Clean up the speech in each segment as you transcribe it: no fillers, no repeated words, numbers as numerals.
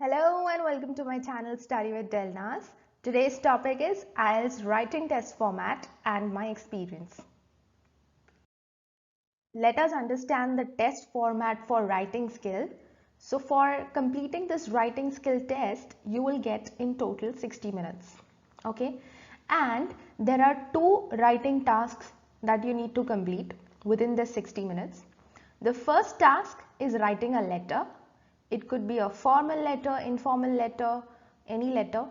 Hello and welcome to my channel Study with Delnas. Today's topic is IELTS writing test format and my experience. Let us understand the test format for writing skill. So for completing this writing skill test, you will get in total 60 minutes. Okay, and there are two writing tasks that you need to complete within the 60 minutes. The first task is writing a letter. It could be a formal letter, informal letter, any letter,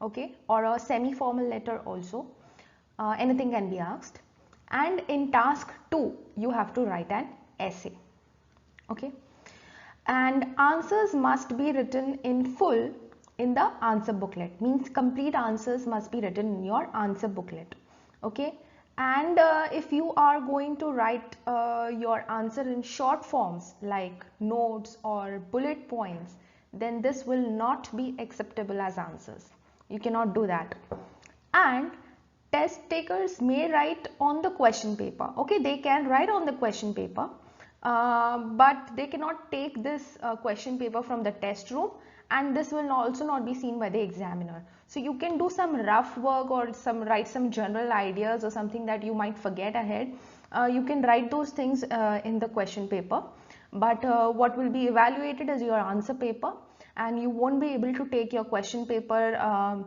okay, or a semi-formal letter also. Anything can be asked. And in task 2, you have to write an essay, okay. And answers must be written in full in the answer booklet, means complete answers must be written in your answer booklet, okay. And if you are going to write your answer in short forms like notes or bullet points, then this will not be acceptable as answers. You cannot do that. And test takers may write on the question paper, okay, they can write on the question paper, but they cannot take this question paper from the test room, and this will also not be seen by the examiner. So you can do some rough work or write some general ideas or something that you might forget ahead. You can write those things in the question paper, but what will be evaluated is your answer paper, and you won't be able to take your question paper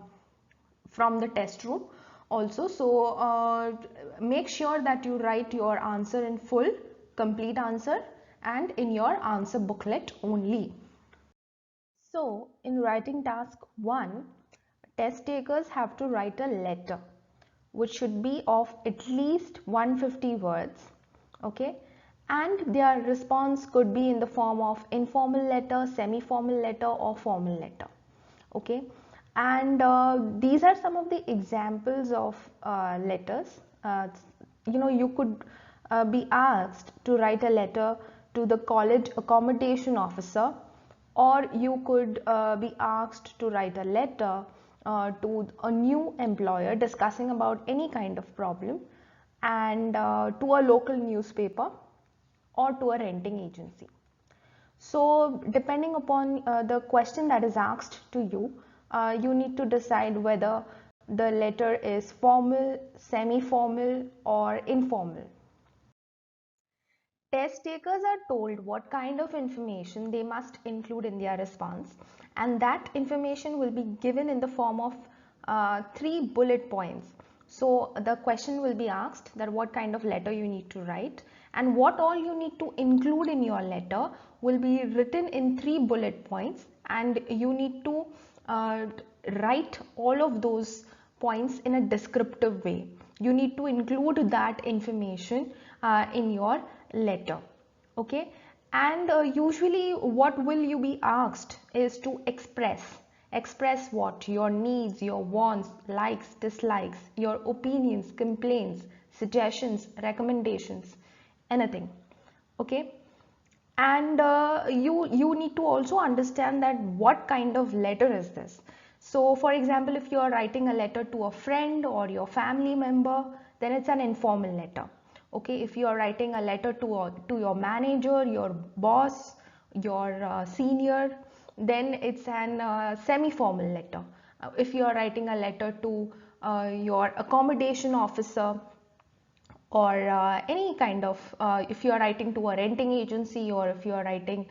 from the test room also. So make sure that you write your answer in full, complete answer, and in your answer booklet only. So in writing task 1, test takers have to write a letter which should be of at least 150 words, okay, and their response could be in the form of informal letter, semi-formal letter, or formal letter, okay. And these are some of the examples of letters. You could be asked to write a letter to the college accommodation officer, or you could be asked to write a letter to a new employer discussing about any kind of problem, and to a local newspaper, or to a renting agency. So depending upon the question that is asked to you, you need to decide whether the letter is formal, semi-formal, or informal. Test takers are told what kind of information they must include in their response, and that information will be given in the form of 3 bullet points. So the question will be asked that what kind of letter you need to write, and what all you need to include in your letter will be written in 3 bullet points, and you need to write all of those points in a descriptive way. You need to include that information in your letter, okay. And usually what will you be asked is to express what your needs, your wants, likes, dislikes, your opinions, complaints, suggestions, recommendations, anything, okay. And you need to also understand that what kind of letter is this. So for example, if you are writing a letter to a friend or your family member, then it's an informal letter, okay. If you are writing a letter to your manager, your boss, your senior, then it's an semi-formal letter. If you are writing a letter to your accommodation officer, or any kind of if you are writing to a renting agency, or if you are writing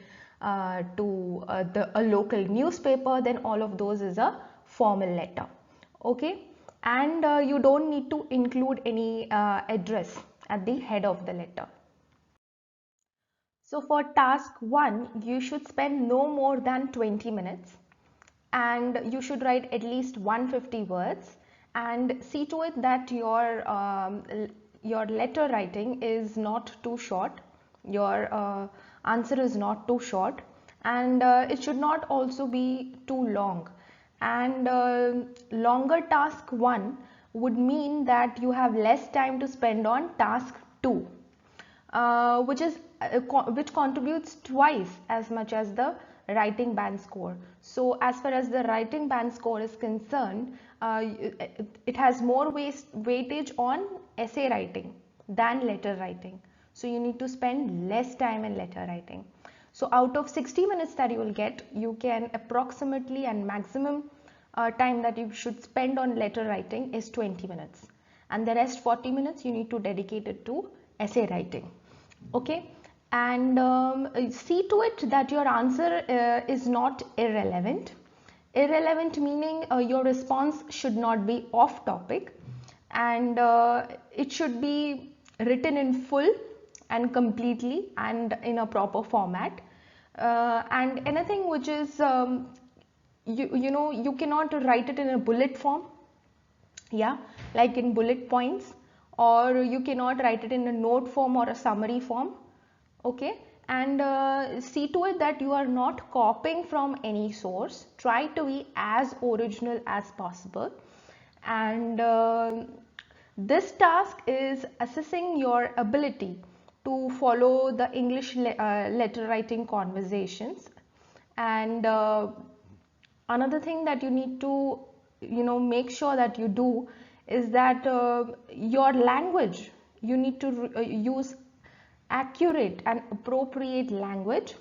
to a local newspaper, then all of those is a formal letter, okay. And you don't need to include any address at the head of the letter. So for task 1, you should spend no more than 20 minutes, and you should write at least 150 words, and see to it that your letter writing is not too short, your answer is not too short, and it should not also be too long. And longer task 1 would mean that you have less time to spend on task 2, which contributes twice as much as the writing band score. So as far as the writing band score is concerned, it has more weightage on essay writing than letter writing. So you need to spend less time in letter writing. So out of 60 minutes that you will get, you can approximately, and maximum time that you should spend on letter writing is 20 minutes, and the rest 40 minutes you need to dedicate it to essay writing. Okay, and see to it that your answer is not irrelevant. Irrelevant meaning your response should not be off topic, and it should be written in full and completely and in a proper format, and anything which is you know, you cannot write it in a bullet form, yeah, like in bullet points, or you cannot write it in a note form or a summary form. Okay, and see to it that you are not copying from any source. Try to be as original as possible, and this task is assessing your ability to follow the English letter writing conversations. And another thing that you need to, you know, make sure that you do is that your language, you need to use accurate and appropriate language,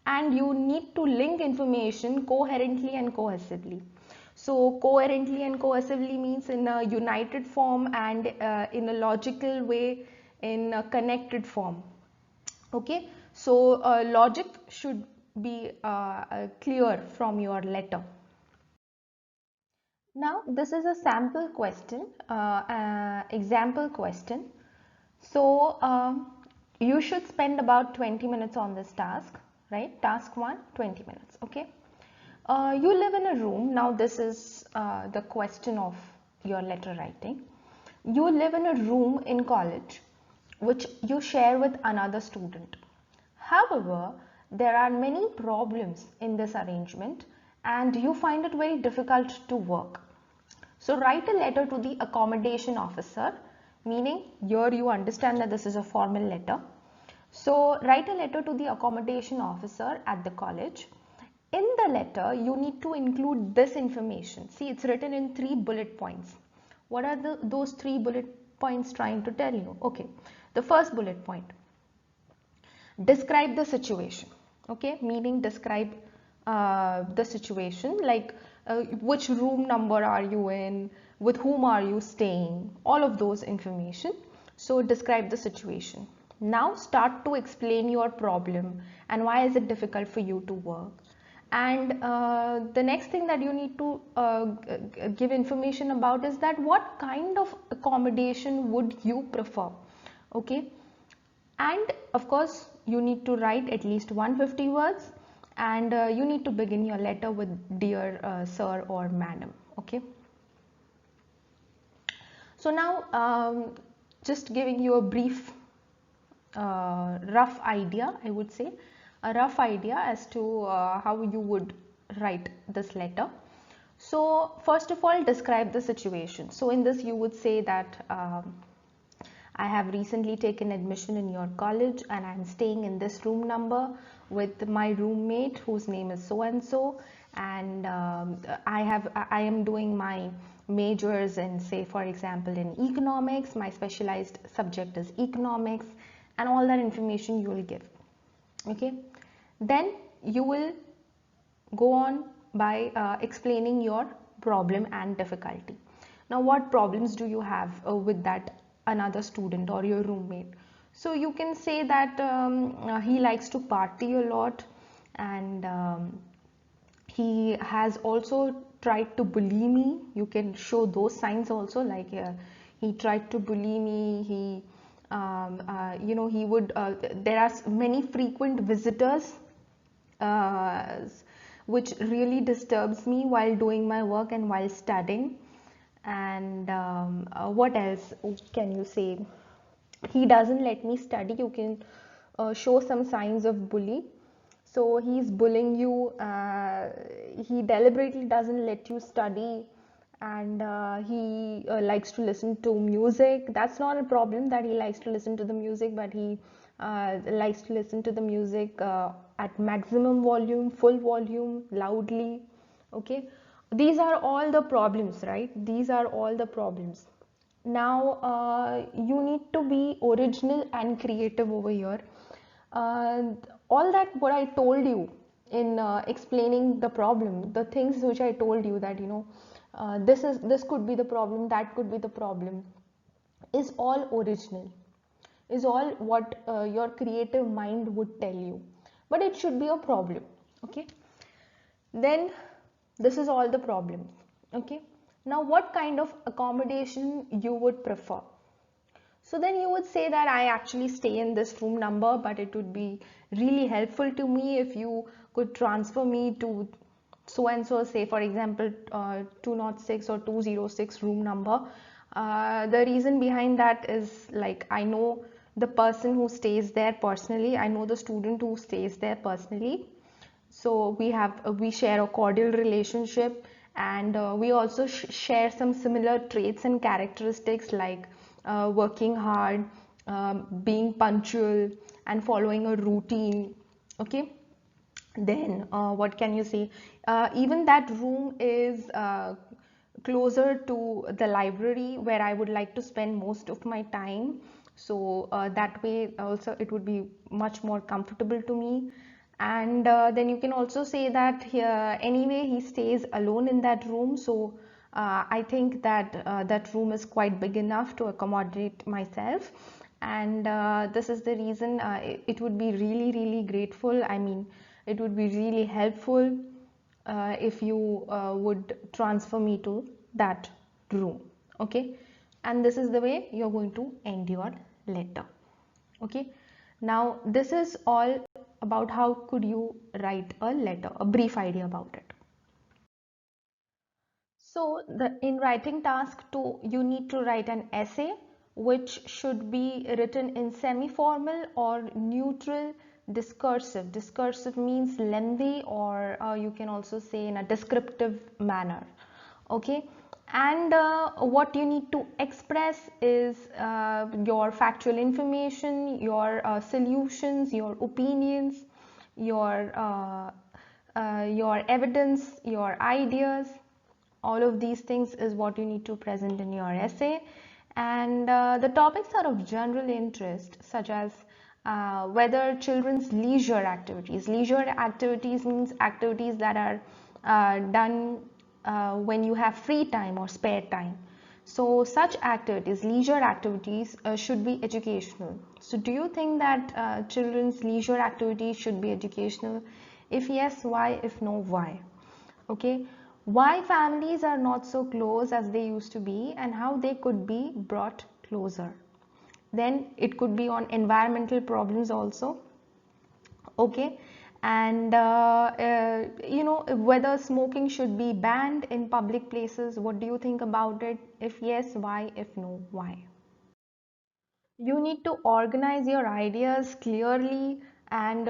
and you need to link information coherently and cohesively. So coherently and cohesively means in a united form, and in a logical way, in a connected form. Okay, so logic should be clear from your letter. Now this is a sample question, example question. So you should spend about 20 minutes on this task, right? Task 1, 20 minutes, okay? You live in a room. Now this is the question of your letter writing. You live in a room in college which you share with another student. However, there are many problems in this arrangement and you find it very difficult to work. So write a letter to the accommodation officer, meaning here you understand that this is a formal letter. So write a letter to the accommodation officer at the college. In the letter, you need to include this information. See, it's written in 3 bullet points. What are those 3 bullet points trying to tell you? Okay, the first bullet point, describe the situation. Okay, meaning describe the situation, like which room number are you in, with whom are you staying, all of those information. So describe the situation. Now start to explain your problem and why is it difficult for you to work. And the next thing that you need to give information about is that what kind of accommodation would you prefer. Okay, and of course you need to write at least 150 words, and you need to begin your letter with dear sir or madam. Okay, so now just giving you a brief rough idea, I would say a rough idea as to how you would write this letter. So first of all, describe the situation. So in this you would say that I have recently taken admission in your college and I am staying in this room number with my roommate whose name is so and so, and I am doing my majors in, say for example, in economics. My specialized subject is economics, and all that information you will give. Okay, then you will go on by explaining your problem and difficulty. Now what problems do you have with that another student or your roommate? So you can say that he likes to party a lot, and he has also tried to bully me. You can show those signs also, like he tried to bully me, he you know, he would there are many frequent visitors which really disturbs me while doing my work and while studying. And what else can you say? He doesn't let me study. You can show some signs of bully. So he's bullying you, he deliberately doesn't let you study, and he likes to listen to music. That's not a problem that he likes to listen to the music, but he likes to listen to the music at maximum volume, full volume, loudly. Okay, these are all the problems, right? These are all the problems. Now you need to be original and creative over here. all that what I told you in explaining the problem, the things which I told you that this could be the problem, that could be the problem, is all original, is all what your creative mind would tell you, but it should be a problem. Okay, then this is all the problems. Okay, now what kind of accommodation you would prefer? So then you would say that I actually stay in this room number, but it would be really helpful to me if you could transfer me to so and so, say for example 206 or 206 room number. The reason behind that is, like, I know the person who stays there personally, I know the student who stays there personally, so we share a cordial relationship, and we also share some similar traits and characteristics, like working hard, being punctual, and following a routine. Okay, then what can you say, even that room is closer to the library where I would like to spend most of my time, so that way also it would be much more comfortable to me. And then you can also say that here anyway he stays alone in that room, so I think that that room is quite big enough to accommodate myself, and this is the reason it would be really grateful, I mean it would be really helpful if you would transfer me to that room. Okay, and this is the way you're going to end your letter. Okay, now this is all about how could you write a letter, a brief idea about it. So in writing task 2, you need to write an essay which should be written in semi-formal or neutral discursive. Discursive means lengthy, or you can also say in a descriptive manner. Okay, and what you need to express is your factual information, your solutions, your opinions, your evidence, your ideas. All of these things is what you need to present in your essay, and the topics are of general interest, such as whether children's leisure activities means activities that are done when you have free time or spare time. So such activities, leisure activities, should be educational. So do you think that children's leisure activities should be educational? If yes, why? If no, why? Okay, why families are not so close as they used to be, and how they could be brought closer. Then it could be on environmental problems also. Okay, and whether smoking should be banned in public places. What do you think about it? If yes, why? If no, why? You need to organize your ideas clearly, and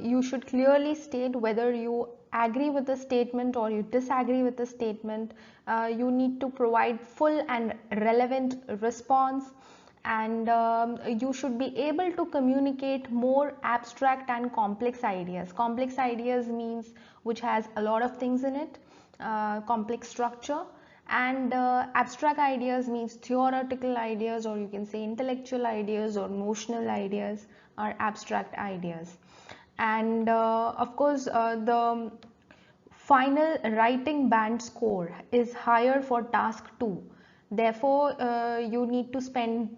you should clearly state whether you agree with the statement or you disagree with the statement. You need to provide full and relevant response, and you should be able to communicate more abstract and complex ideas. Complex ideas means which has a lot of things in it, complex structure, and abstract ideas means theoretical ideas, or you can say intellectual ideas or notional ideas, or abstract ideas. And of course the final writing band score is higher for task 2, therefore you need to spend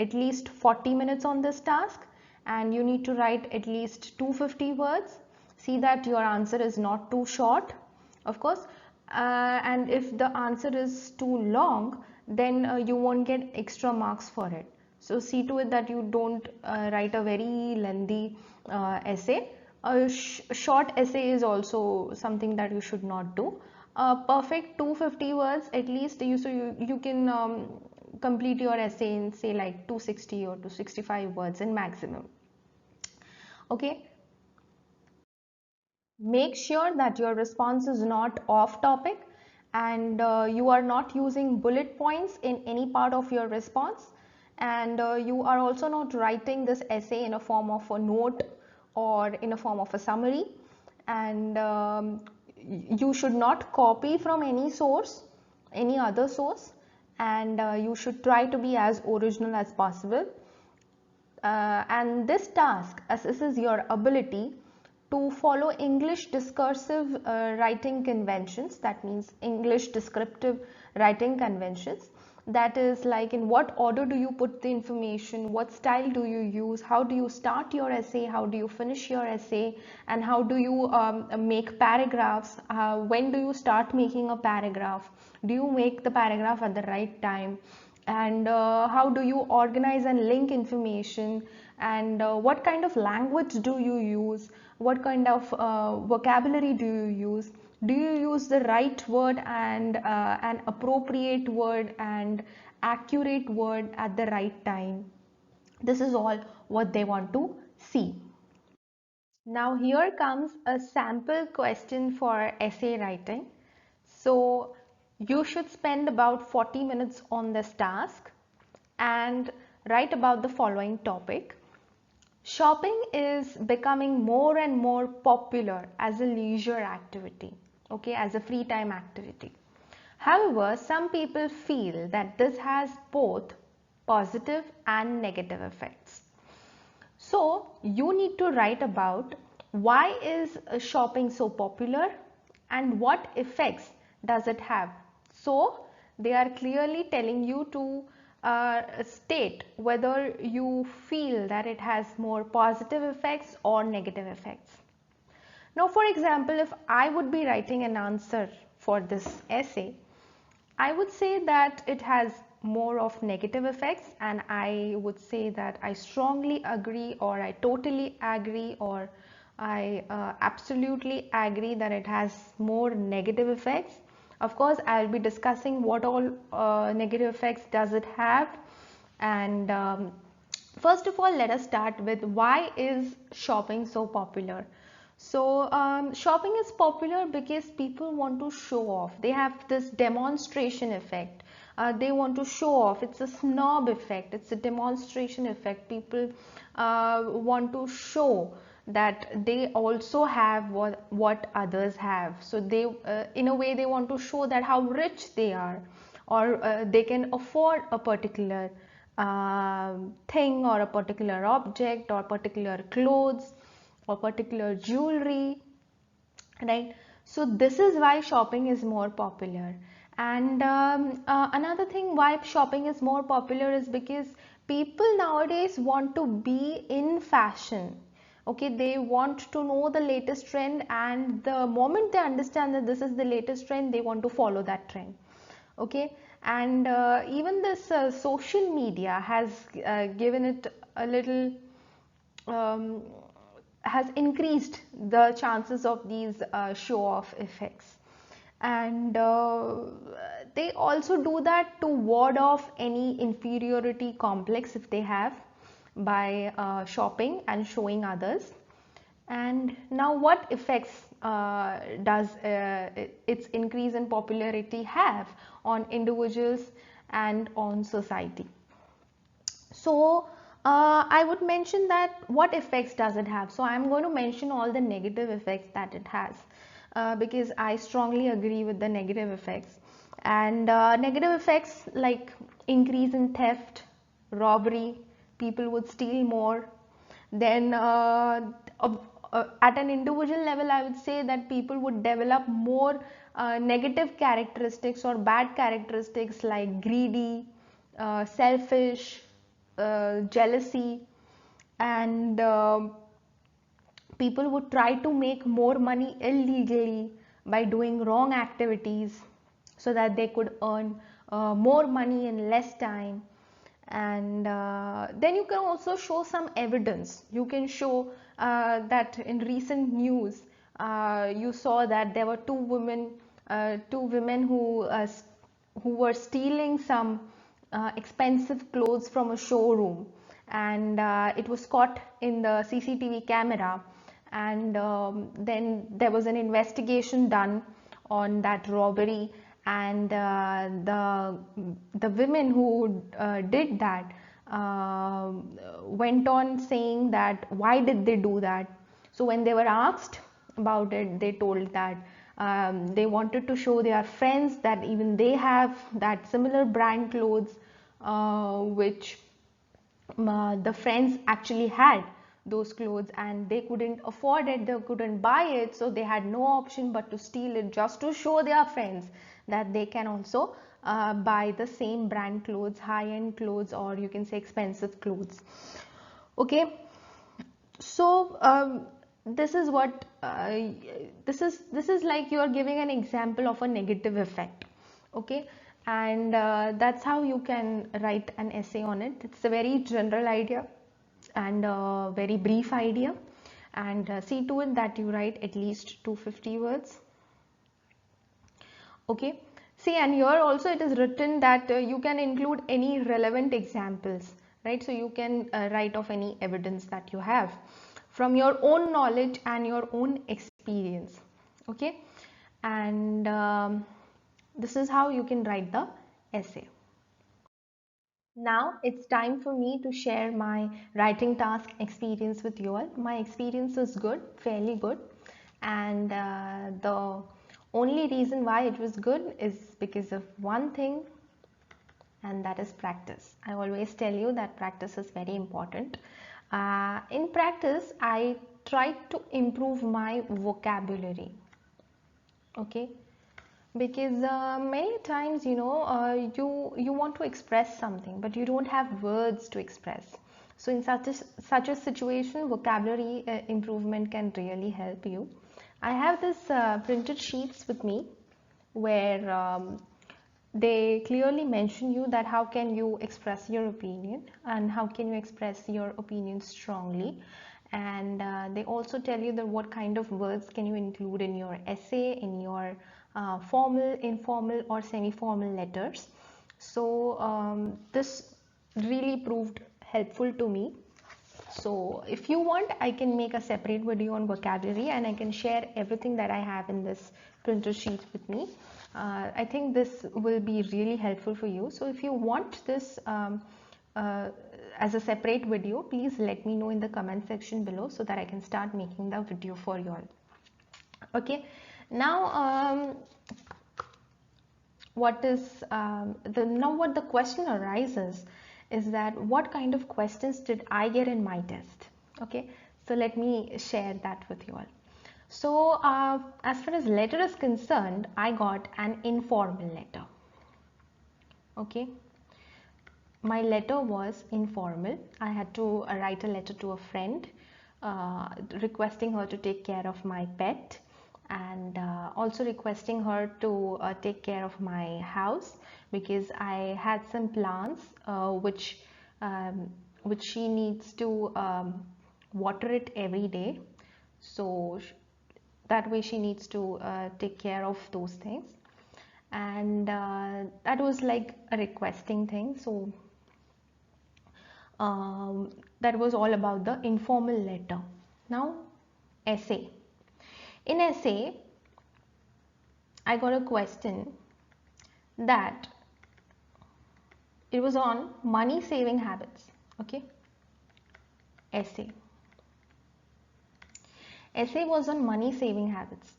at least 40 minutes on this task, and you need to write at least 250 words. See that your answer is not too short, of course, and if the answer is too long, then you won't get extra marks for it. So see to it that you don't write a very lengthy essay. A short essay is also something that you should not do. Perfect 250 words at least, you can complete your essay in say like 260 or 265 words in maximum. Okay, make sure that your response is not off topic, and you are not using bullet points in any part of your response, and you are also not writing this essay in a form of a note or in a form of a summary, and you should not copy from any source, any other source, and you should try to be as original as possible. and this task assesses your ability to follow English discursive writing conventions, that means English descriptive writing conventions. That is like in what order do you put the information, what style do you use, how do you start your essay, how do you finish your essay, and how do you make paragraphs, when do you start making a paragraph, do you make the paragraph at the right time, and how do you organize and link information, and what kind of language do you use, what kind of vocabulary do you use, do you use the right word and an appropriate word and accurate word at the right time. This is all what they want to see. Now here comes a sample question for essay writing. So you should spend about 40 minutes on this task and write about the following topic. Shopping is becoming more and more popular as a leisure activity, okay, as a free time activity. However, some people feel that this has both positive and negative effects. So you need to write about why is shopping so popular and what effects does it have. So they are clearly telling you to state whether you feel that it has more positive effects or negative effects. Now, for example, if I would be writing an answer for this essay, I would say that it has more of negative effects, and I would say that I strongly agree, or I totally agree, or I absolutely agree that it has more negative effects. Of course, I'll be discussing what all negative effects does it have, and first of all, let us start with why is shopping so popular. So shopping is popular because people want to show off. They have this demonstration effect. They want to show off. It's a snob effect. It's a demonstration effect. People want to show that they also have what others have. So they, in a way, they want to show that how rich they are, or they can afford a particular thing, or a particular object, or particular clothes, or particular jewelry, right? So this is why shopping is more popular. And another thing why shopping is more popular is because people nowadays want to be in fashion. Okay, they want to know the latest trend, and the moment they understand that this is the latest trend, they want to follow that trend. Okay, and even this social media has given it a little um, has increased the chances of these show off effects, and they also do that to ward off any inferiority complex if they have, by shopping and showing others. And now what effects does its increase in popularity have on individuals and on society? So I would mention that what effects does it have. So I'm going to mention all the negative effects that it has, because I strongly agree with the negative effects. And negative effects like increase in theft, robbery, people would steal more. Then at an individual level, I would say that people would develop more negative characteristics or bad characteristics like greedy, selfish, jealousy, and people would try to make more money illegally by doing wrong activities so that they could earn more money in less time. And then you can also show some evidence. You can show that in recent news you saw that there were two women who were stealing some expensive clothes from a showroom, and it was caught in the CCTV camera, and then there was an investigation done on that robbery, and the women who did that went on saying that why did they do that. So when they were asked about it, they told that they wanted to show their friends that even they have that similar brand clothes, which the friends actually had those clothes and they couldn't afford it, they couldn't buy it, so they had no option but to steal it just to show their friends that they can also buy the same brand clothes, high-end clothes, or you can say expensive clothes. Okay, so this is what this is like you are giving an example of a negative effect. Okay, and that's how you can write an essay on it. It's a very general idea and a very brief idea, and see to it that you write at least 250 words. Okay, see, and here also it is written that you can include any relevant examples, right? So you can write of any evidence that you have from your own knowledge and your own experience. Okay, and this is how you can write the essay. Now it's time for me to share my writing task experience with you all. My experience is good, fairly good, and the only reason why it was good is because of one thing, and that is practice. I always tell you that practice is very important. In practice, I tried to improve my vocabulary. Okay, because many times you want to express something but you don't have words to express, so in such a situation vocabulary improvement can really help you. I have this printed sheets with me where they clearly mention you that how can you express your opinion and how can you express your opinion strongly, and they also tell you that what kind of words can you include in your essay, in your formal, informal or semi-formal letters. So this really proved helpful to me. So if you want, I can make a separate video on vocabulary and I can share everything that I have in this printer sheet with me. I think this will be really helpful for you. So if you want this uh, as a separate video, please let me know in the comment section below so that I can start making the video for you all. Okay, now what the question arises is that what kind of questions did I get in my test? Okay, so let me share that with you all. So as far as letter is concerned, I got an informal letter. Okay, my letter was informal. I had to write a letter to a friend requesting her to take care of my pet, and also requesting her to take care of my house because I had some plants which she needs to water it every day. So that way she needs to take care of those things, and that was like a requesting thing. So that was all about the informal letter. Now essay. In essay, I got a question that it was on money saving habits. Okay, essay. Essay was on money saving habits.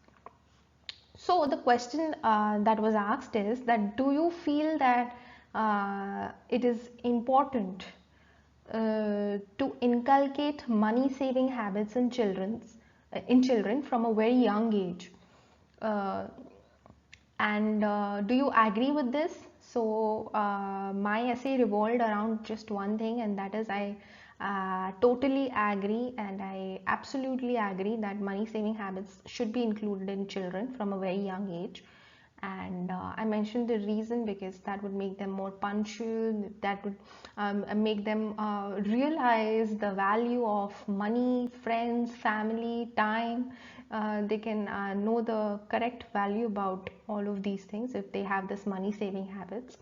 So the question that was asked is that do you feel that it is important to inculcate money saving habits in children from a very young age, uh, and do you agree with this? So my essay revolved around just one thing, and that is I totally agree and I absolutely agree that money saving habits should be included in children from a very young age. And I mentioned the reason because that would make them more punctual, that would make them realize the value of money, friends, family, time. They can know the correct value about all of these things if they have this money saving habits,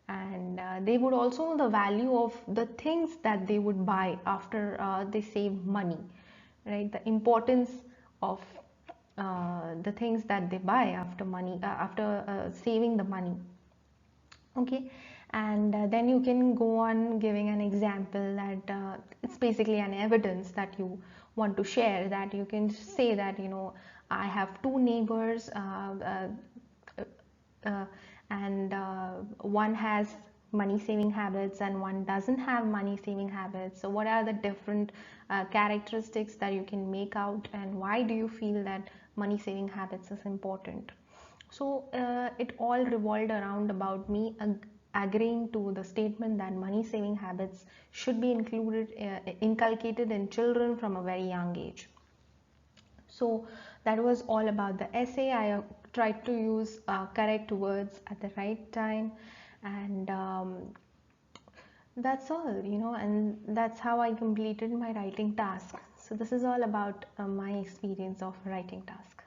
and they would also know the value of the things that they would buy after they save money, right? The importance of the things that they buy after saving the money. Okay, and then you can go on giving an example that it's basically an evidence that you want to share, that you can say that I have two neighbors, uh, and one has money saving habits and one doesn't have money saving habits. So what are the different characteristics that you can make out, and why do you feel that money saving habits is important? So it all revolved around about me agreeing to the statement that money saving habits should be inculcated in children from a very young age. So that was all about the essay. I tried to use correct words at the right time, and that's all, and that's how I completed my writing task. So this is all about my experience of writing task.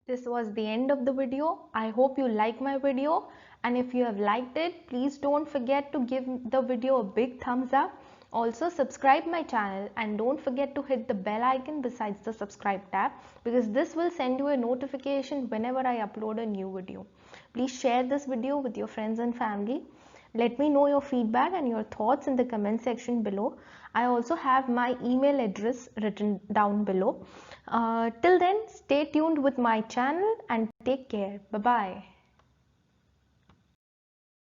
This was the end of the video. I hope you like my video, and if you have liked it, please don't forget to give the video a big thumbs up. Also subscribe my channel and don't forget to hit the bell icon besides the subscribe tab, because this will send you a notification whenever I upload a new video. Please share this video with your friends and family. Let me know your feedback and your thoughts in the comment section below. I also have my email address written down below. Till then, stay tuned with my channel and take care. Bye bye.